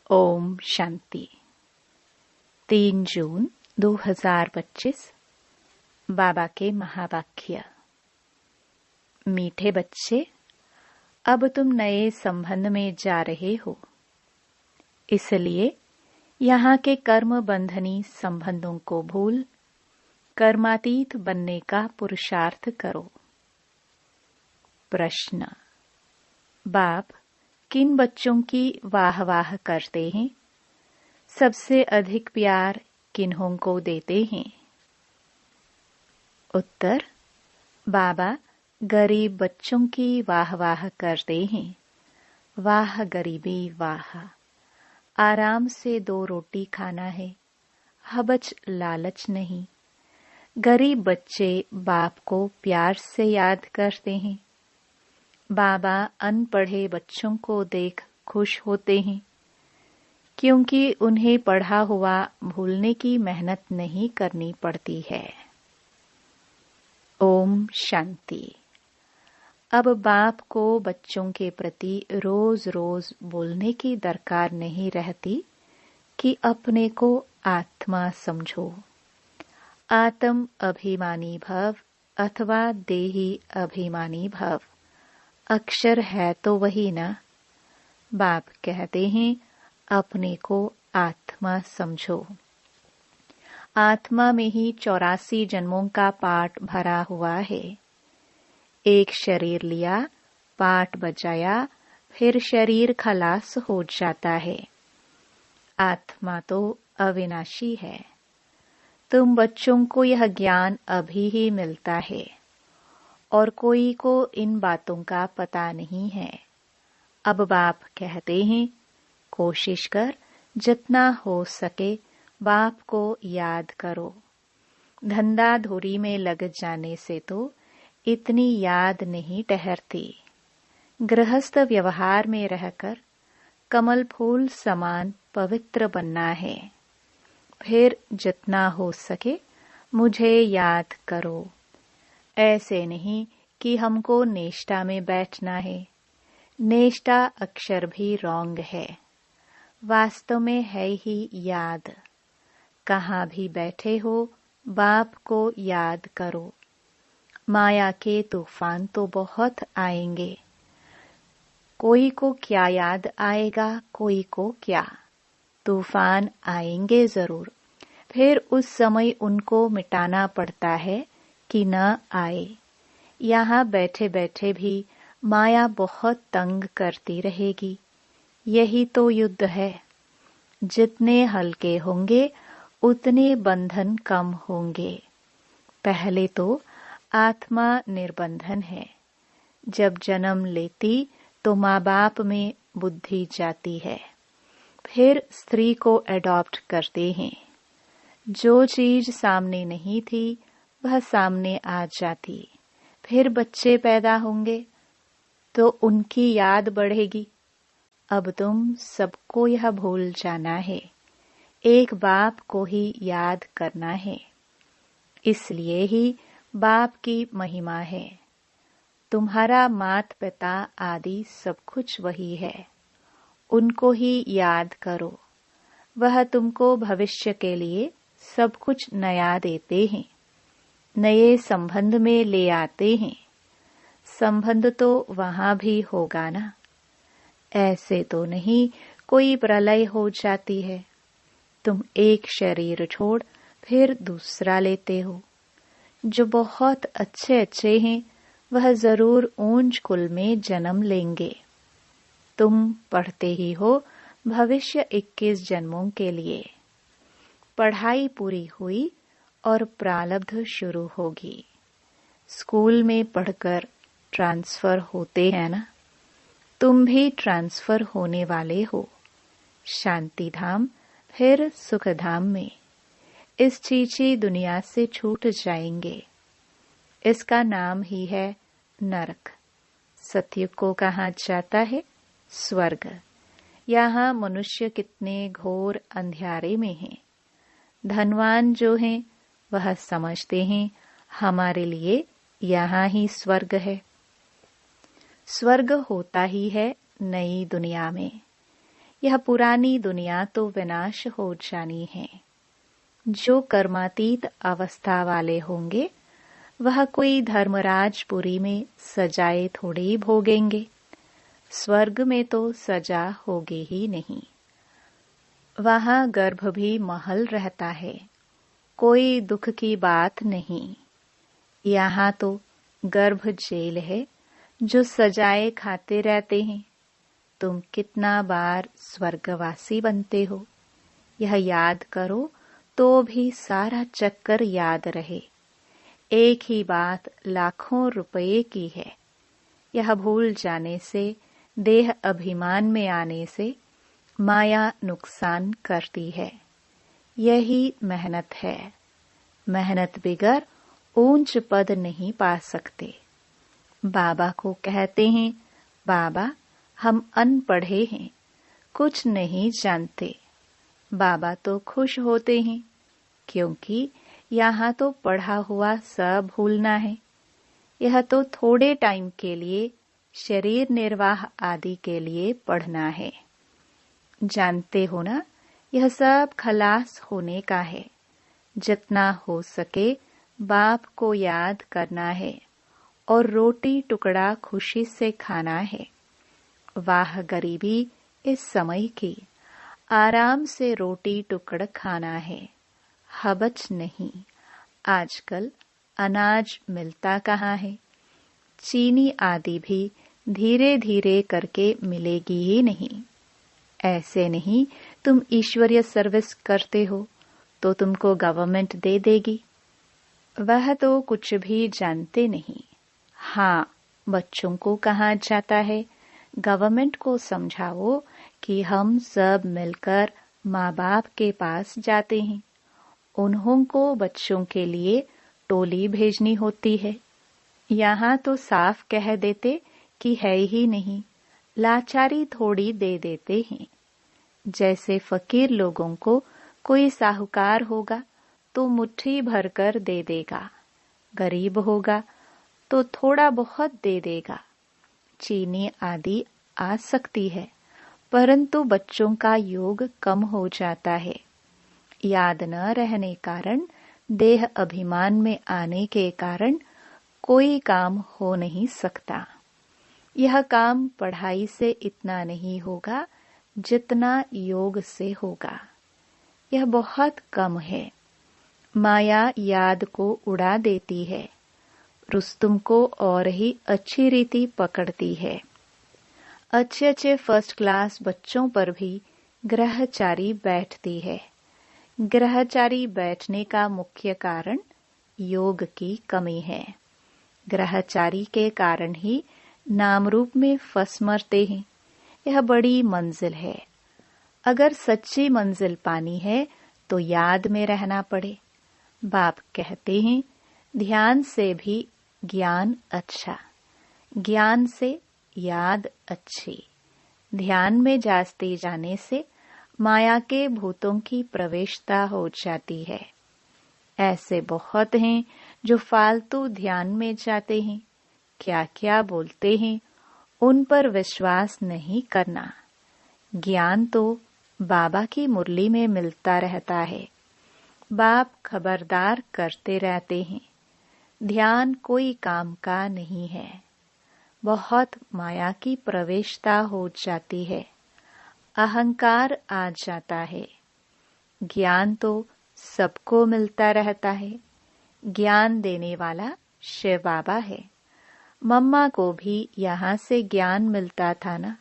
ओम शांति। 3 जून 2025। बाबा के महावाक्य। मीठे बच्चे, अब तुम नए संबंध में जा रहे हो, इसलिए यहाँ के कर्म बंधनी संबंधों को भूल कर्मातीत बनने का पुरुषार्थ करो। प्रश्न। बाप किन बच्चों की वाह वाह करते हैं? सबसे अधिक प्यार किन्हों को देते हैं? उत्तर। बाबा गरीब बच्चों की वाह वाह करते हैं। वाह गरीबी वाह। आराम से 2 रोटी खाना है, हबच लालच नहीं। गरीब बच्चे बाप को प्यार से याद करते हैं। बाबा अनपढ़े बच्चों को देख खुश होते हैं, क्योंकि उन्हें पढ़ा हुआ भूलने की मेहनत नहीं करनी पड़ती है। ओम शांति। अब बाप को बच्चों के प्रति रोज रोज बोलने की दरकार नहीं रहती कि अपने को आत्मा समझो। आत्म अभिमानी भव अथवा देही अभिमानी भव, अक्षर है तो वही ना। बाप कहते हैं अपने को आत्मा समझो। आत्मा में ही 84 जन्मों का पाठ भरा हुआ है। एक शरीर लिया, पाठ बजाया, फिर शरीर खलास हो जाता है। आत्मा तो अविनाशी है। तुम बच्चों को यह ज्ञान अभी ही मिलता है और कोई को इन बातों का पता नहीं है। अब बाप कहते हैं कोशिश कर जितना हो सके बाप को याद करो। धंधा धूरी में लग जाने से तो इतनी याद नहीं ठहरती। गृहस्थ व्यवहार में रहकर कमल फूल समान पवित्र बनना है। फिर जितना हो सके मुझे याद करो। ऐसे नहीं कि हमको नेष्टा में बैठना है। नेष्टा अक्षर भी रॉन्ग है। वास्तव में है ही याद। कहाँ भी बैठे हो बाप को याद करो। माया के तूफान तो बहुत आएंगे। कोई को क्या याद आएगा, कोई को क्या। तूफान आएंगे जरूर। फिर उस समय उनको मिटाना पड़ता है कि न आए। यहाँ बैठे बैठे भी माया बहुत तंग करती रहेगी। यही तो युद्ध है। जितने हल्के होंगे उतने बंधन कम होंगे। पहले तो आत्मा निर्बंधन है। जब जन्म लेती तो माँ बाप में बुद्धि जाती है। फिर स्त्री को अडॉप्ट करते हैं। जो चीज सामने नहीं थी वह सामने आ जाती। फिर बच्चे पैदा होंगे तो उनकी याद बढ़ेगी। अब तुम सबको यह भूल जाना है। एक बाप को ही याद करना है। इसलिए ही बाप की महिमा है। तुम्हारा मात पिता आदि सब कुछ वही है। उनको ही याद करो। वह तुमको भविष्य के लिए सब कुछ नया देते हैं। नए संबंध में ले आते हैं। संबंध तो वहां भी होगा ना। ऐसे तो नहीं कोई प्रलय हो जाती है। तुम एक शरीर छोड़ फिर दूसरा लेते हो। जो बहुत अच्छे अच्छे हैं वह जरूर ऊंच कुल में जन्म लेंगे। तुम पढ़ते ही हो भविष्य 21 जन्मों के लिए। पढ़ाई पूरी हुई और प्रारब्ध शुरू होगी। स्कूल में पढ़कर ट्रांसफर होते हैं ना। तुम भी ट्रांसफर होने वाले हो। शांति धाम फिर सुख धाम में। इस चीची दुनिया से छूट जाएंगे। इसका नाम ही है नरक। सतयुग को कहा जाता है स्वर्ग। यहाँ मनुष्य कितने घोर अंधियारे में हैं। धनवान जो हैं वह समझते हैं हमारे लिए यहाँ ही स्वर्ग है। स्वर्ग होता ही है नई दुनिया में। यह पुरानी दुनिया तो विनाश हो जानी है। जो कर्मातीत अवस्था वाले होंगे वह कोई धर्मराजपुरी में सजाए थोड़ी भोगेंगे। स्वर्ग में तो सजा होगी ही नहीं। वहां गर्भ भी महल रहता है, कोई दुख की बात नहीं। यहाँ तो गर्भ जेल है जो सजाए खाते रहते हैं। तुम कितना बार स्वर्गवासी बनते हो, यह याद करो तो भी सारा चक्कर याद रहे। एक ही बात लाखों रुपए की है। यह भूल जाने से, देह अभिमान में आने से माया नुकसान करती है। यही मेहनत है। मेहनत बिगर ऊंच पद नहीं पा सकते। बाबा को कहते हैं, बाबा हम अनपढ़े हैं, कुछ नहीं जानते। बाबा तो खुश होते हैं, क्योंकि यहाँ तो पढ़ा हुआ सब भूलना है। यह तो थोड़े टाइम के लिए, शरीर निर्वाह आदि के लिए पढ़ना है। जानते हो ना, यह सब खलास होने का है। जितना हो सके बाप को याद करना है और रोटी टुकड़ा खुशी से खाना है। वाह गरीबी इस समय की, आराम से रोटी टुकड़ खाना है, हबच नहीं। आजकल अनाज मिलता कहाँ है? चीनी आदि भी धीरे धीरे करके मिलेगी ही नहीं। ऐसे नहीं तुम ईश्वरीय सर्विस करते हो तो तुमको गवर्नमेंट दे देगी। वह तो कुछ भी जानते नहीं। हाँ, बच्चों को कहा जाता है, गवर्नमेंट को समझाओ कि हम सब मिलकर माँ बाप के पास जाते हैं। उन्हों को बच्चों के लिए टोली भेजनी होती है। यहाँ तो साफ कह देते कि है ही नहीं, लाचारी थोड़ी दे देते हैं। जैसे फकीर लोगों को कोई साहूकार होगा तो मुट्ठी भरकर दे देगा, गरीब होगा तो थोड़ा बहुत दे देगा। चीनी आदि आ सकती है, परंतु बच्चों का योग कम हो जाता है। याद न रहने कारण, देह अभिमान में आने के कारण कोई काम हो नहीं सकता। यह काम पढ़ाई से इतना नहीं होगा जितना योग से होगा। यह बहुत कम है। माया याद को उड़ा देती है, रुस्तुम को और ही अच्छी रीति पकड़ती है। अच्छे अच्छे फर्स्ट क्लास बच्चों पर भी ग्रहचारी बैठती है। ग्रहचारी बैठने का मुख्य कारण योग की कमी है। ग्रहचारी के कारण ही नाम रूप में फंस मरते हैं। यह बड़ी मंजिल है। अगर सच्ची मंजिल पानी है तो याद में रहना पड़े। बाप कहते हैं, ध्यान से भी ज्ञान अच्छा, ज्ञान से याद अच्छी। ध्यान में जाते जाने से माया के भूतों की प्रवेशता हो जाती है। ऐसे बहुत हैं जो फालतू ध्यान में जाते हैं, क्या क्या बोलते हैं, उन पर विश्वास नहीं करना। ज्ञान तो बाबा की मुरली में मिलता रहता है। बाप खबरदार करते रहते हैं, ध्यान कोई काम का नहीं है। बहुत माया की प्रवेशता हो जाती है, अहंकार आ जाता है। ज्ञान तो सबको मिलता रहता है। ज्ञान देने वाला शिव बाबा है। मम्मा को भी यहाँ से ज्ञान मिलता था ना,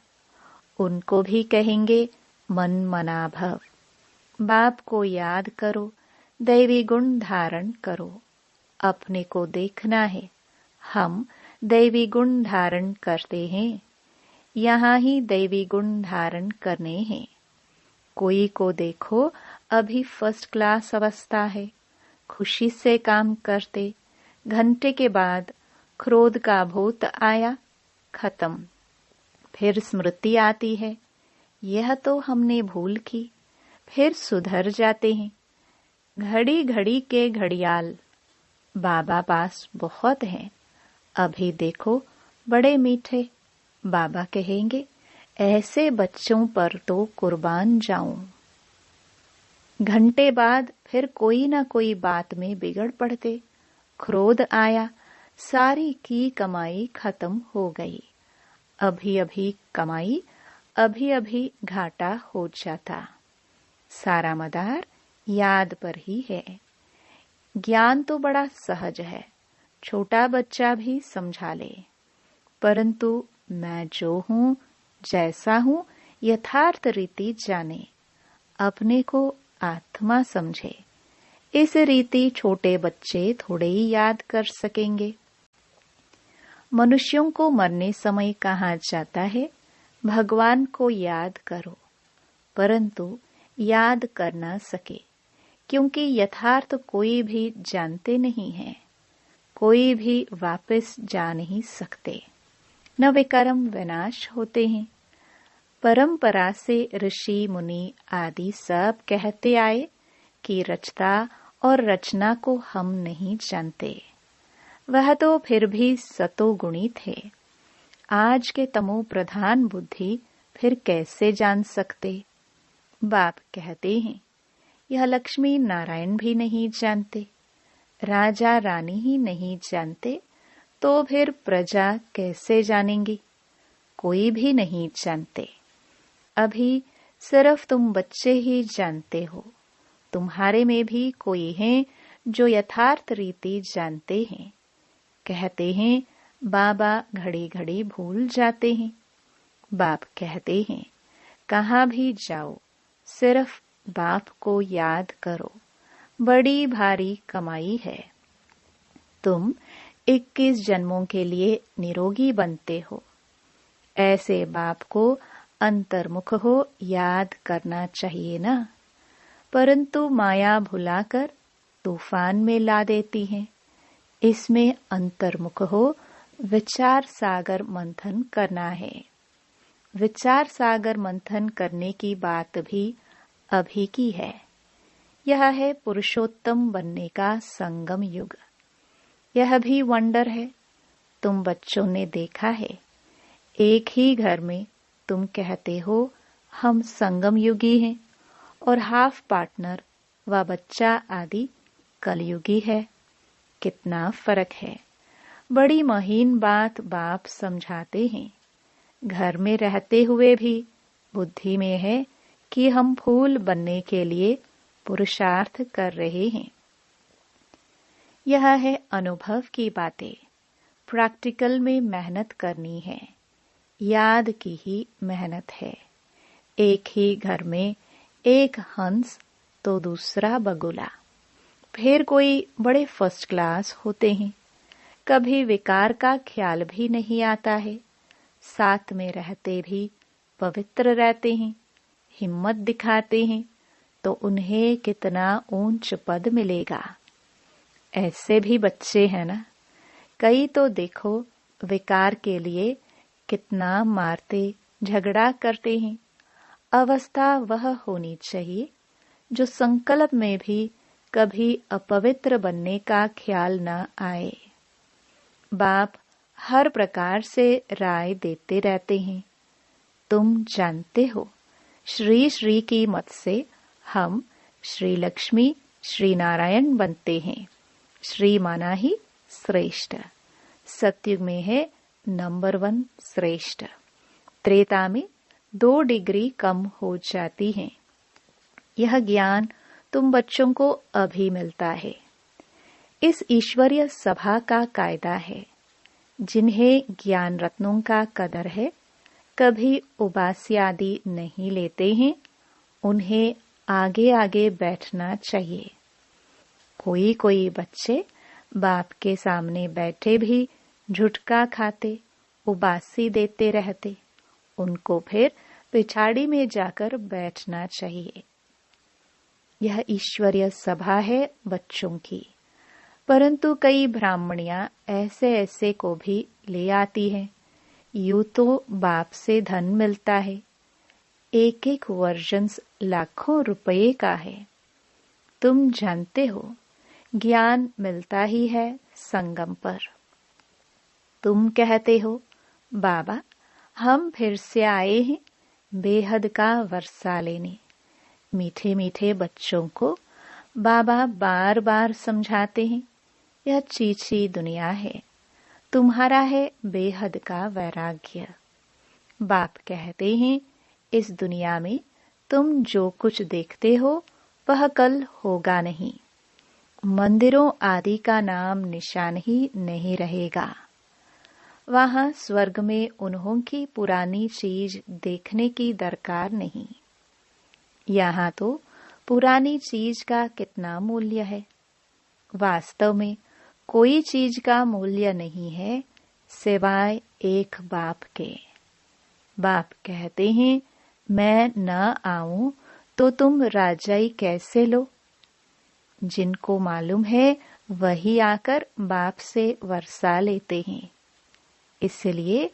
उनको भी कहेंगे मन मना भव। बाप को याद करो, दैवी गुण धारण करो। अपने को देखना है, हम दैवी गुण धारण करते हैं। यहाँ ही दैवी गुण धारण करने हैं। कोई को देखो अभी फर्स्ट क्लास अवस्था है, खुशी से काम करते, घंटे के बाद क्रोध का भूत आया, खत्म। फिर स्मृति आती है, यह तो हमने भूल की, फिर सुधर जाते हैं। घड़ी घड़ी के घड़ियाल बाबा पास बहुत हैं। अभी देखो बड़े मीठे। बाबा कहेंगे, ऐसे बच्चों पर तो कुर्बान जाऊं। घंटे बाद फिर कोई ना कोई बात में बिगड़ पड़ते। क्रोध आया, सारी की कमाई खत्म हो गई। अभी अभी कमाई, अभी अभी घाटा हो जाता। सारा मदार याद पर ही है। ज्ञान तो बड़ा सहज है, छोटा बच्चा भी समझा ले, परंतु मैं जो हूं, जैसा हूं, यथार्थ रीति जाने, अपने को आत्मा समझे। इस रीति छोटे बच्चे थोड़े ही याद कर सकेंगे। मनुष्यों को मरने समय कहा जाता है, भगवान को याद करो, परंतु याद कर न सके, क्योंकि यथार्थ कोई भी जानते नहीं है। कोई भी वापस जा नहीं सकते, न वे कर्म विनाश होते हैं। परंपरा से ऋषि मुनि आदि सब कहते आए कि रचता और रचना को हम नहीं जानते। वह तो फिर भी सतोगुणी थे। आज के तमो प्रधान बुद्धि फिर कैसे जान सकते। बाप कहते हैं, यह लक्ष्मी नारायण भी नहीं जानते, राजा रानी ही नहीं जानते, तो फिर प्रजा कैसे जानेंगी। कोई भी नहीं जानते। अभी सिर्फ तुम बच्चे ही जानते हो। तुम्हारे में भी कोई है जो यथार्थ रीति जानते हैं। कहते हैं बाबा घड़ी घड़ी भूल जाते हैं। बाप कहते हैं, कहाँ भी जाओ, सिर्फ बाप को याद करो, बड़ी भारी कमाई है। तुम 21 जन्मों के लिए निरोगी बनते हो। ऐसे बाप को अंतर्मुख हो याद करना चाहिए ना, परंतु माया भुलाकर तूफान में ला देती है। इसमें अंतर्मुख हो विचार सागर मंथन करना है। विचार सागर मंथन करने की बात भी अभी की है। यह है पुरुषोत्तम बनने का संगम युग। यह भी वंडर है। तुम बच्चों ने देखा है, एक ही घर में तुम कहते हो हम संगम युगी हैं, और हाफ पार्टनर व बच्चा आदि कलयुगी है। कितना फर्क है। बड़ी महीन बात बाप समझाते हैं। घर में रहते हुए भी बुद्धि में है कि हम फूल बनने के लिए पुरुषार्थ कर रहे हैं। यह है अनुभव की बातें। प्रैक्टिकल में मेहनत करनी है। याद की ही मेहनत है। एक ही घर में एक हंस तो दूसरा बगुला। फिर कोई बड़े फर्स्ट क्लास होते हैं, कभी विकार का ख्याल भी नहीं आता है। साथ में रहते भी पवित्र रहते हैं, हिम्मत दिखाते हैं, तो उन्हें कितना ऊंच पद मिलेगा। ऐसे भी बच्चे हैं ना। कई तो देखो विकार के लिए कितना मारते झगड़ा करते हैं। अवस्था वह होनी चाहिए जो संकल्प में भी कभी अपवित्र बनने का ख्याल न आए। बाप हर प्रकार से राय देते रहते हैं। तुम जानते हो, श्री श्री की मत से हम श्री लक्ष्मी श्री नारायण बनते हैं। श्री माना ही श्रेष्ठ। सतयुग में है नंबर 1 श्रेष्ठ। त्रेता में 2 डिग्री कम हो जाती है। यह ज्ञान तुम बच्चों को अभी मिलता है। इस ईश्वरीय सभा का कायदा है। जिन्हें ज्ञान रत्नों का कदर है, कभी उबास्यादि नहीं लेते हैं, उन्हें आगे आगे बैठना चाहिए। कोई कोई बच्चे बाप के सामने बैठे भी झुटका खाते, उबासी देते रहते। उनको फिर पिछाड़ी में जाकर बैठना चाहिए। यह ईश्वरीय सभा है बच्चों की। परंतु कई ब्राह्मणियां ऐसे ऐसे को भी ले आती हैं। यूं तो बाप से धन मिलता है। एक एक वर्जन लाखों रुपए का है। तुम जानते हो, ज्ञान मिलता ही है संगम पर। तुम कहते हो बाबा हम फिर से आए हैं, बेहद का वर्षा लेने। मीठे मीठे बच्चों को बाबा बार बार समझाते हैं, यह चीची दुनिया है, तुम्हारा है बेहद का वैराग्य। बाप कहते हैं, इस दुनिया में तुम जो कुछ देखते हो वह कल होगा नहीं। मंदिरों आदि का नाम निशान ही नहीं रहेगा। वहां स्वर्ग में उन्हों की पुरानी चीज देखने की दरकार नहीं। यहाँ तो पुरानी चीज का कितना मूल्य है। वास्तव में कोई चीज का मूल्य नहीं है सिवाय एक बाप के। बाप कहते हैं, मैं न आऊं तो तुम राजाई कैसे लो। जिनको मालूम है वही आकर बाप से वर्षा लेते हैं। इसलिए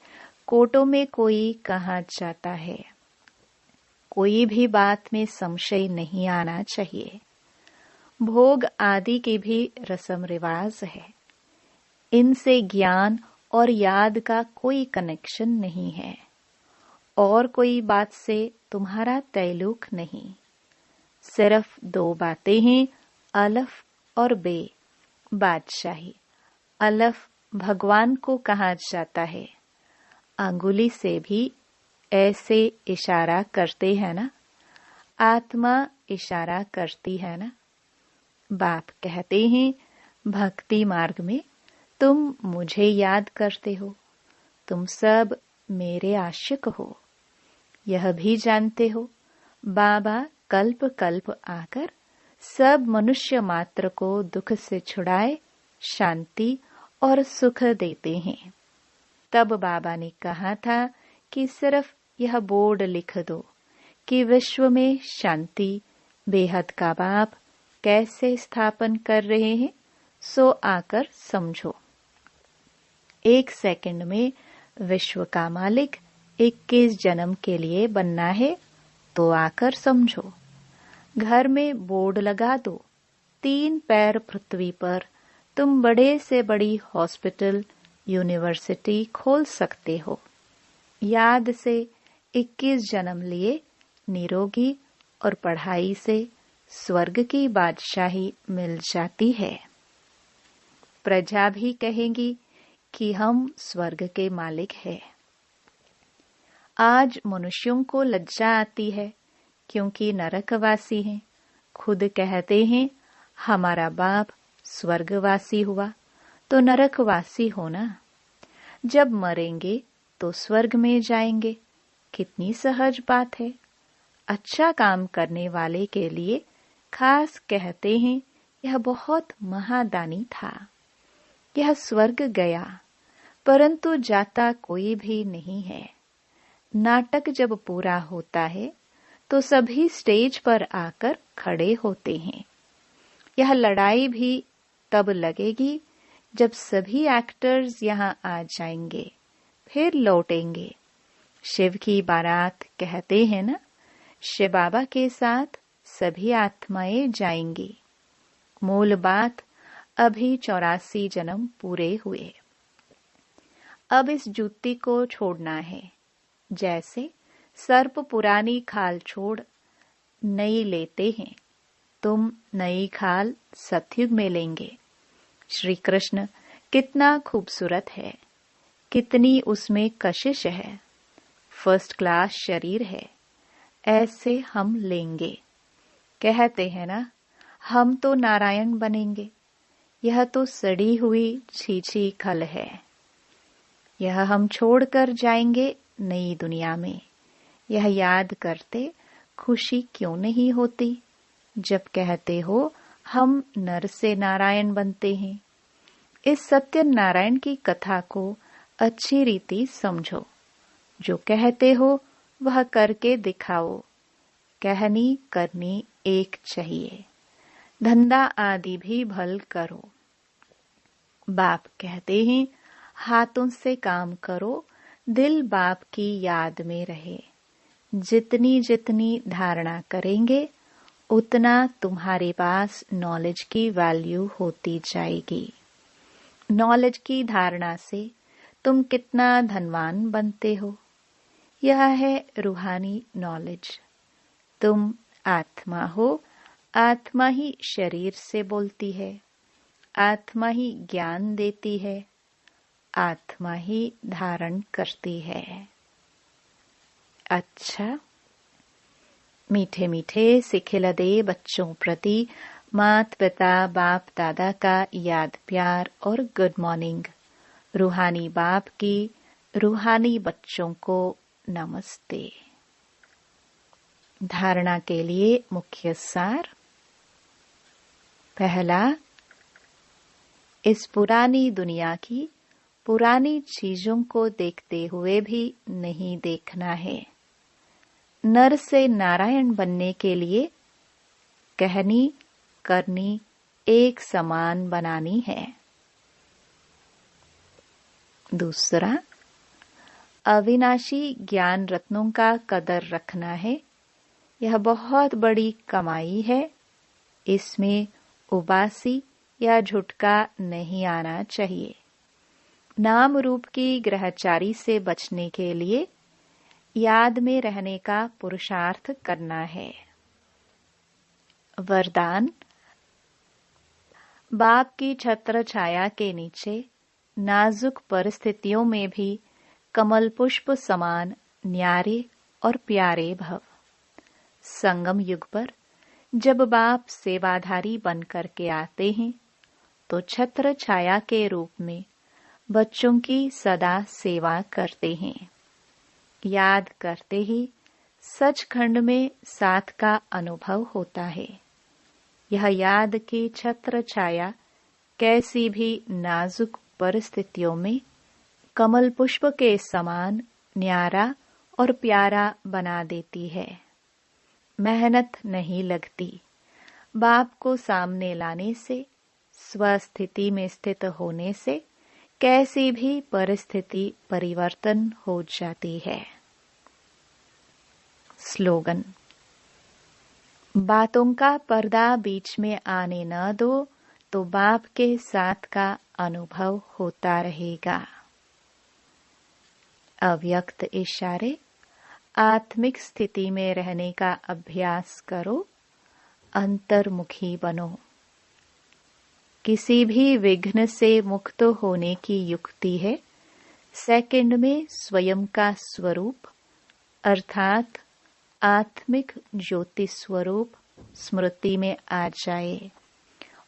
कोटों में कोई कहा जाता है। कोई भी बात में संशय नहीं आना चाहिए। भोग आदि के भी रस्म रिवाज है, इनसे ज्ञान और याद का कोई कनेक्शन नहीं है। और कोई बात से तुम्हारा तैल्लुक नहीं। सिर्फ दो बातें हैं, अलफ और बे। बादशाही अलफ भगवान को कहा जाता है। अंगुली से भी ऐसे इशारा करते हैं ना, आत्मा इशारा करती है ना। बाप कहते हैं, भक्ति मार्ग में तुम मुझे याद करते हो, तुम सब मेरे आशिक हो। यह भी जानते हो बाबा कल्प कल्प आकर सब मनुष्य मात्र को दुख से छुड़ाए शांति और सुख देते हैं। तब बाबा ने कहा था कि सिर्फ यह बोर्ड लिख दो कि विश्व में शांति बेहद का बाप कैसे स्थापन कर रहे हैं, सो आकर समझो। 1 सेकंड में विश्व का मालिक 21 जन्म के लिए बनना है तो आकर समझो। घर में बोर्ड लगा दो, 3 पैर पृथ्वी पर तुम बड़े से बड़ी हॉस्पिटल यूनिवर्सिटी खोल सकते हो। याद से 21 जन्म लिए निरोगी और पढ़ाई से स्वर्ग की बादशाही मिल जाती है। प्रजा भी कहेंगी कि हम स्वर्ग के मालिक हैं। आज मनुष्यों को लज्जा आती है क्योंकि नरकवासी हैं। खुद कहते हैं, हमारा बाप स्वर्गवासी हुआ तो नरकवासी होना। जब मरेंगे तो स्वर्ग में जाएंगे। कितनी सहज बात है। अच्छा काम करने वाले के लिए खास कहते हैं, यह बहुत महादानी था। यह स्वर्ग गया, परंतु जाता कोई भी नहीं है। नाटक जब पूरा होता है तो सभी स्टेज पर आकर खड़े होते हैं। यह लड़ाई भी तब लगेगी जब सभी एक्टर्स यहाँ आ जाएंगे, फिर लौटेंगे। शिव की बारात कहते हैं ना, शिव बाबा के साथ सभी आत्माएं जाएंगी। मूल बात, अभी 84 जन्म पूरे हुए। अब इस जूती को छोड़ना है। जैसे सर्प पुरानी खाल छोड़ नई लेते हैं, तुम नई खाल सतयुग में लेंगे। श्री कृष्ण कितना खूबसूरत है, कितनी उसमें कशिश है। फर्स्ट क्लास शरीर है, ऐसे हम लेंगे। कहते हैं ना, हम तो नारायण बनेंगे। यह तो सड़ी हुई छीछी खल है। यह हम छोड़कर जाएंगे नई दुनिया में। यह याद करते खुशी क्यों नहीं होती जब कहते हो हम नर से नारायण बनते हैं। इस सत्य नारायण की कथा को अच्छी रीति समझो। जो कहते हो वह करके दिखाओ। कहनी करनी एक चाहिए। धंधा आदि भी भल करो। बाप कहते हैं, हाथों से काम करो, दिल बाप की याद में रहे। जितनी जितनी धारणा करेंगे उतना तुम्हारे पास नॉलेज की वैल्यू होती जाएगी। नॉलेज की धारणा से तुम कितना धनवान बनते हो, यह है रूहानी नॉलेज। तुम आत्मा हो, आत्मा ही शरीर से बोलती है, आत्मा ही ज्ञान देती है, आत्मा ही धारण करती है। अच्छा, मीठे मीठे सिखिलदे बच्चों प्रति मात पिता बाप दादा का याद प्यार और गुड मॉर्निंग। रूहानी बाप की रूहानी बच्चों को नमस्ते। धारणा के लिए मुख्य सार। पहला, इस पुरानी दुनिया की पुरानी चीजों को देखते हुए भी नहीं देखना है। नर से नारायण बनने के लिए कहनी करनी एक समान बनानी है। दूसरा, अविनाशी ज्ञान रत्नों का कदर रखना है। यह बहुत बड़ी कमाई है। इसमें उबासी या झुटका नहीं आना चाहिए। नाम रूप की ग्रहचारी से बचने के लिए याद में रहने का पुरुषार्थ करना है। वरदान, बाप की छत्र छाया के नीचे नाजुक परिस्थितियों में भी कमल पुष्प समान न्यारे और प्यारे भव। संगम युग पर जब बाप सेवाधारी बन करके आते हैं तो छत्र छाया के रूप में बच्चों की सदा सेवा करते हैं। याद करते ही सचखंड में साथ का अनुभव होता है। यह याद की छत्र छाया कैसी भी नाजुक परिस्थितियों में कमल पुष्प के समान न्यारा और प्यारा बना देती है। मेहनत नहीं लगती। बाप को सामने लाने से, स्वस्थिति में स्थित होने से कैसी भी परिस्थिति परिवर्तन हो जाती है। स्लोगन, बातों का पर्दा बीच में आने न दो तो बाप के साथ का अनुभव होता रहेगा। अव्यक्त इशारे, आत्मिक स्थिति में रहने का अभ्यास करो, अंतर्मुखी बनो। किसी भी विघ्न से मुक्त होने की युक्ति है सेकंड में स्वयं का स्वरूप अर्थात आत्मिक ज्योति स्वरूप स्मृति में आ जाए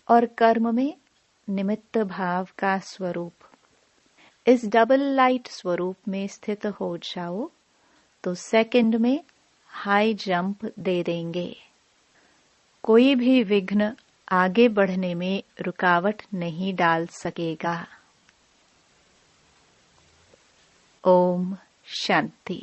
और कर्म में निमित्त भाव का स्वरूप इस डबल लाइट स्वरूप में स्थित हो जाओ तो सेकंड में हाई जंप दे देंगे। कोई भी विघ्न आगे बढ़ने में रुकावट नहीं डाल सकेगा। ओम शांति।